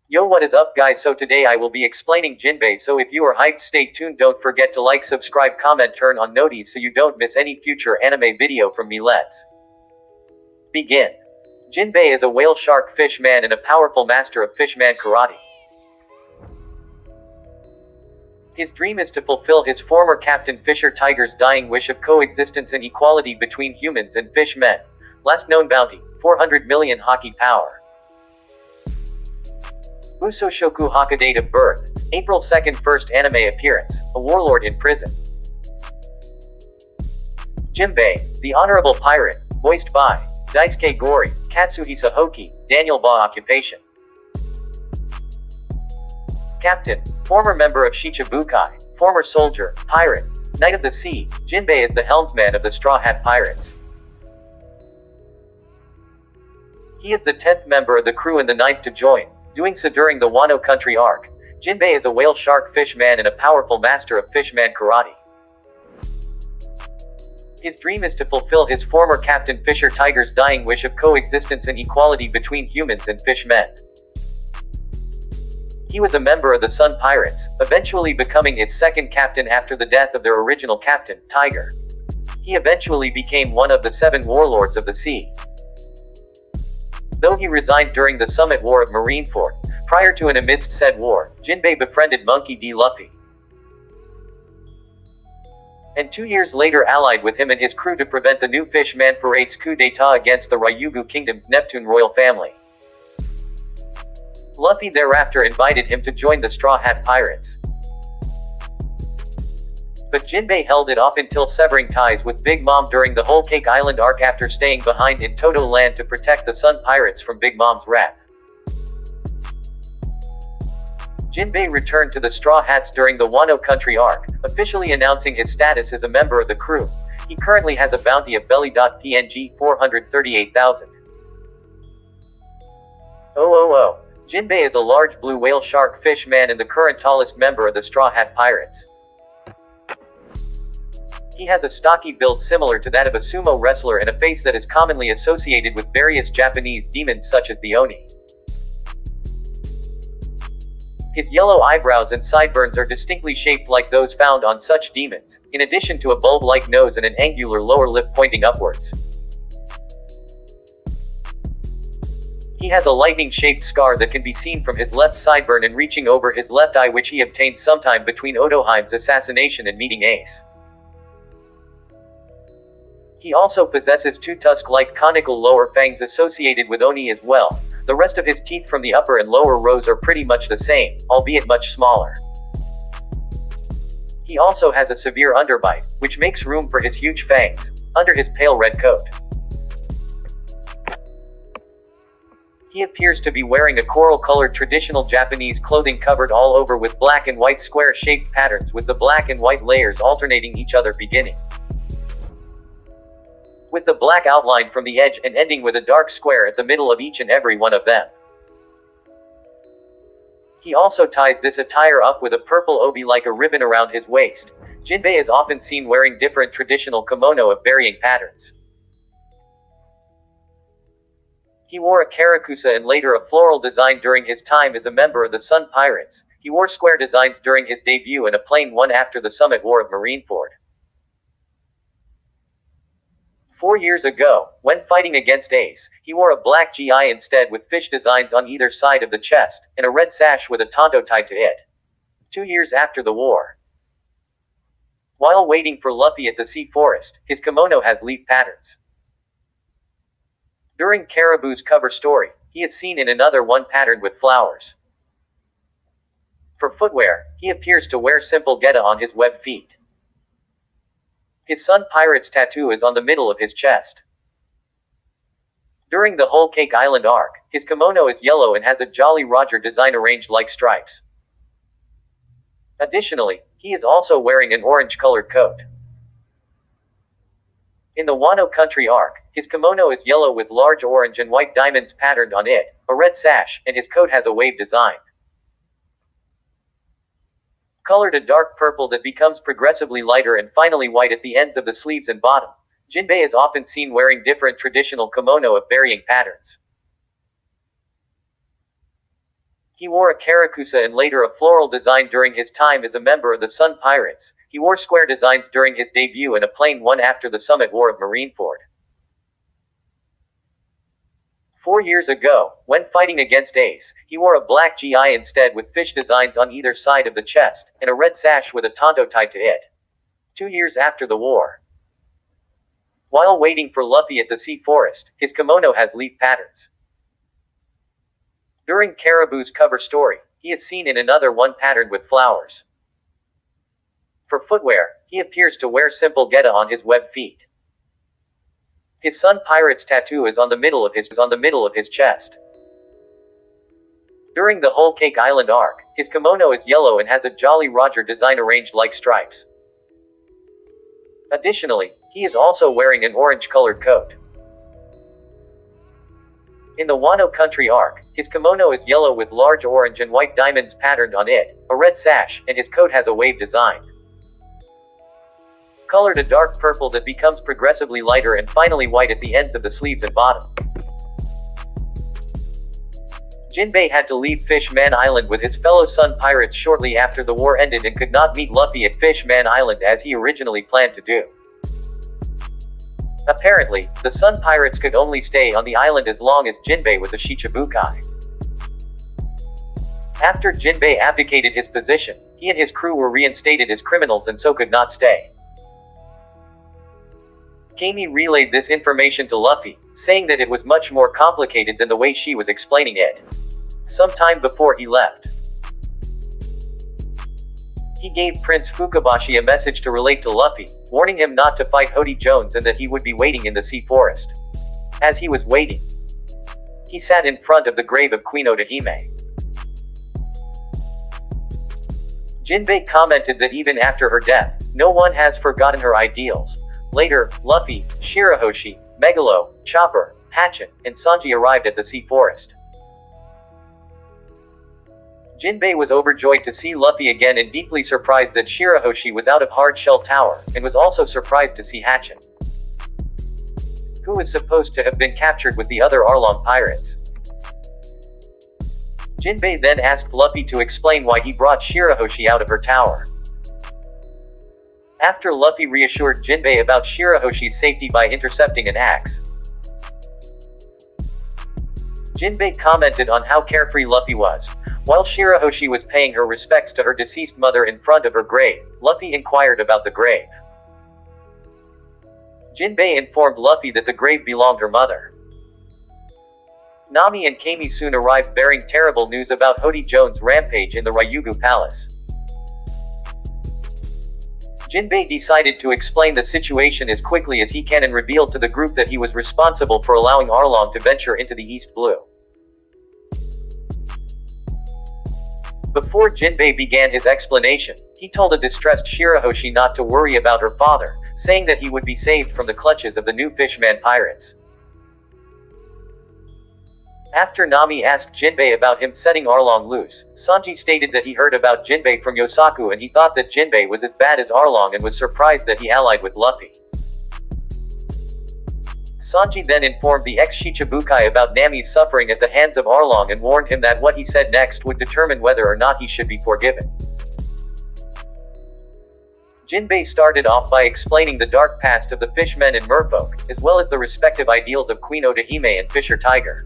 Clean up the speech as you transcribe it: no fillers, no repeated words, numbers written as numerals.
Yo, what is up guys? So today I will be explaining Jinbe, so if you are hyped, stay tuned. Don't forget to like, subscribe, comment, turn on noties so you don't miss any future anime video from me. Let's begin. Jinbe is a whale shark fish man and a powerful master of fishman karate. His dream is to fulfill his former Captain Fisher Tiger's dying wish of coexistence and equality between humans and fishmen. Last known bounty, 400 million haki power. Musoshoku Haka. Date of birth, April 2nd. First anime appearance, a warlord in prison. Jinbe, the honorable pirate, voiced by Daisuke Gori, Katsuhisa Hoki, Daniel Ba. Occupation: Captain, former member of Shichibukai, former soldier, pirate, Knight of the Sea. Jinbe is the helmsman of the Straw Hat Pirates. He is the 10th member of the crew and the 9th to join, doing so during the Wano Country arc. Jinbe is a whale shark fish man and a powerful master of fishman karate. His dream is to fulfill his former Captain Fisher Tiger's dying wish of coexistence and equality between humans and fishmen. He was a member of the Sun Pirates, eventually becoming its second captain after the death of their original captain, Tiger. He eventually became one of the 7 warlords of the sea. Though he resigned during the Summit War of Marineford, prior to and amidst said war, Jinbe befriended Monkey D. Luffy, and 2 years later allied with him and his crew to prevent the new Fishman Parade's coup d'etat against the Ryugu Kingdom's Neptune royal family. Luffy thereafter invited him to join the Straw Hat Pirates, but Jinbe held it off until severing ties with Big Mom during the Whole Cake Island arc after staying behind in Toto Land to protect the Sun Pirates from Big Mom's wrath. Jinbe returned to the Straw Hats during the Wano Country arc, officially announcing his status as a member of the crew. He currently has a bounty of belly.png 438,000. Jinbe is a large blue whale shark fish man and the current tallest member of the Straw Hat Pirates. He has a stocky build similar to that of a sumo wrestler and a face that is commonly associated with various Japanese demons such as the Oni. His yellow eyebrows and sideburns are distinctly shaped like those found on such demons, in addition to a bulb-like nose and an angular lower lip pointing upwards. He has a lightning-shaped scar that can be seen from his left sideburn and reaching over his left eye, which he obtained sometime between Odoheim's assassination and meeting Ace. He also possesses 2 tusk-like conical lower fangs associated with Oni as well. The rest of his teeth from the upper and lower rows are pretty much the same, albeit much smaller. He also has a severe underbite, which makes room for his huge fangs, under his pale red coat. He appears to be wearing a coral-colored traditional Japanese clothing covered all over with black and white square-shaped patterns with the black and white layers alternating each other beginning with the black outline from the edge and ending with a dark square at the middle of each and every one of them. He also ties this attire up with a purple obi like a ribbon around his waist. Jinbe is often seen wearing different traditional kimono of varying patterns. He wore a karakusa and later a floral design during his time as a member of the Sun Pirates. He wore square designs during his debut and a plain one after the Summit War of Marineford. 4 years ago, when fighting against Ace, he wore a black GI instead with fish designs on either side of the chest, and a red sash with a tanto tied to it. 2 years after the war, while waiting for Luffy at the Sea Forest, his kimono has leaf patterns. During Caribou's cover story, he is seen in another one patterned with flowers. For footwear, he appears to wear simple geta on his web feet. His Sun Pirates tattoo is on the middle of his chest. During the Whole Cake Island arc, his kimono is yellow and has a Jolly Roger design arranged like stripes. Additionally, he is also wearing an orange-colored coat. In the Wano country arc, his kimono is yellow with large orange and white diamonds patterned on it, a red sash, and his coat has a wave design. Colored a dark purple that becomes progressively lighter and finally white at the ends of the sleeves and bottom. Jinbe is often seen wearing different traditional kimono of varying patterns. He wore a karakusa and later a floral design during his time as a member of the Sun Pirates. He wore square designs during his debut and a plain one after the Summit War of Marineford. 4 years ago, when fighting against Ace, he wore a black GI instead with fish designs on either side of the chest, and a red sash with a tanto tied to it. 2 years after the war. While waiting for Luffy at the sea forest, his kimono has leaf patterns. During Caribou's cover story, he is seen in another one patterned with flowers. For footwear, he appears to wear simple geta on his web feet. His Sun Pirates tattoo is on the middle of his chest. During the Whole Cake Island arc, his kimono is yellow and has a Jolly Roger design arranged like stripes. Additionally, he is also wearing an orange-colored coat. In the Wano country arc, his kimono is yellow with large orange and white diamonds patterned on it, a red sash, and his coat has a wave design. Colored a dark purple that becomes progressively lighter and finally white at the ends of the sleeves and bottom. Jinbe had to leave Fish Man Island with his fellow Sun Pirates shortly after the war ended and could not meet Luffy at Fish Man Island as he originally planned to do. Apparently, the Sun Pirates could only stay on the island as long as Jinbe was a Shichibukai. After Jinbe abdicated his position, he and his crew were reinstated as criminals and so could not stay. Kami relayed this information to Luffy, saying that it was much more complicated than the way she was explaining it. Sometime before he left, he gave Prince Fukabashi a message to relate to Luffy, warning him not to fight Hody Jones and that he would be waiting in the sea forest. As he was waiting, he sat in front of the grave of Queen Odahime. Jinbe commented that even after her death, no one has forgotten her ideals. Later, Luffy, Shirahoshi, Megalo, Chopper, Hatchet, and Sanji arrived at the sea forest. Jinbe was overjoyed to see Luffy again and deeply surprised that Shirahoshi was out of Hard Shell Tower, and was also surprised to see Hatchet, who was supposed to have been captured with the other Arlong pirates. Jinbe then asked Luffy to explain why he brought Shirahoshi out of her tower. After Luffy reassured Jinbe about Shirahoshi's safety by intercepting an axe, Jinbe commented on how carefree Luffy was. While Shirahoshi was paying her respects to her deceased mother in front of her grave, Luffy inquired about the grave. Jinbe informed Luffy that the grave belonged her mother. Nami and Kami soon arrived bearing terrible news about Hody Jones' rampage in the Ryugu Palace. Jinbe decided to explain the situation as quickly as he can and revealed to the group that he was responsible for allowing Arlong to venture into the East Blue. Before Jinbe began his explanation, he told a distressed Shirahoshi not to worry about her father, saying that he would be saved from the clutches of the new Fishman pirates. After Nami asked Jinbe about him setting Arlong loose, Sanji stated that he heard about Jinbe from Yosaku and he thought that Jinbe was as bad as Arlong and was surprised that he allied with Luffy. Sanji then informed the ex-Shichibukai about Nami's suffering at the hands of Arlong and warned him that what he said next would determine whether or not he should be forgiven. Jinbe started off by explaining the dark past of the Fishmen and Merfolk, as well as the respective ideals of Queen Odahime and Fisher Tiger.